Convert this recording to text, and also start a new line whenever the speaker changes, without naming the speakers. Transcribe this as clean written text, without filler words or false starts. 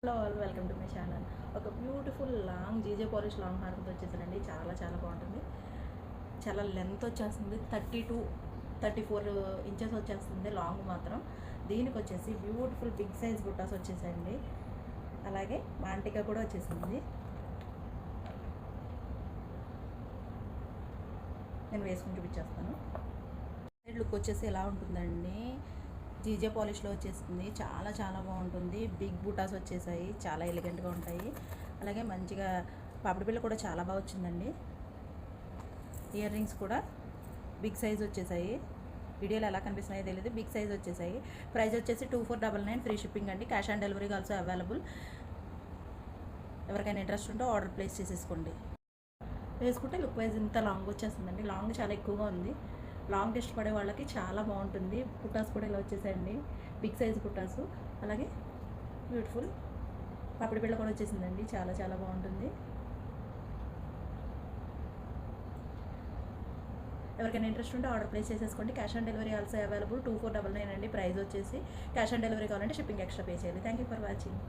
Hello all, welcome to my channel. ఒక beautiful long జీజే polish long హార్మ్తో వచ్చేసానండి. చాలా చాలా బాగుంటుంది. చాలా లెంత్ వచ్చేస్తుంది, 34 ఇంచెస్ వచ్చేస్తుంది లాంగ్ మాత్రం. దీనికి వచ్చేసి బ్యూటిఫుల్ బిగ్ సైజ్ బుట్టాస్ వచ్చేసాయండి. అలాగే మాంటికా కూడా వచ్చేసింది. నేను వేసుకుని చూపించేస్తాను. సైడ్ లుక్ వచ్చేసి ఎలా ఉంటుందండి, జీజే పాలిష్లో వచ్చేస్తుంది. చాలా చాలా బాగుంటుంది. బిగ్ బుటాస్ వచ్చేసాయి, చాలా ఎలిగెంట్గా ఉంటాయి. అలాగే మంచిగా పాపిడి పిల్ల కూడా చాలా బాగా వచ్చిందండి. ఇయర్ రింగ్స్ కూడా బిగ్ సైజ్ వచ్చేసాయి. వీడియోలో ఎలా కనిపిస్తున్నాయో తెలియదు, బిగ్ సైజ్ వచ్చేసాయి. ప్రైస్ వచ్చేసి 2499, ఫ్రీ షిప్పింగ్ అండి. Cash on delivery also available. ఎవరికైనా ఇంట్రెస్ట్ ఉంటే ఆర్డర్ ప్లేస్ చేసేసుకోండి. వేసుకుంటే లుక్ వైజ్ ఇంత లాంగ్ వచ్చేస్తుందండి. లాంగ్ చాలా ఎక్కువగా ఉంది. లాంగ్ ఇష్టపడే వాళ్ళకి చాలా బాగుంటుంది. పుటాస్ కూడా ఇలా వచ్చేసాయండి, బిగ్ సైజ్ పుటాసు. అలాగే బ్యూటిఫుల్ పాపిడి బిళ్ళ కూడా వచ్చేసిందండి. చాలా చాలా బాగుంటుంది. ఎవరికైనా ఇంట్రెస్ట్ ఉంటే ఆర్డర్ ప్లేస్ చేసేసుకోండి. Cash on delivery also available. 2499 అండి ప్రైస్ వచ్చేసి. క్యాష్ ఆన్ డెలివరీ కావాలంటే షిప్పింగ్ ఎక్స్ట్రా పే చేయాలి. Thank you for watching.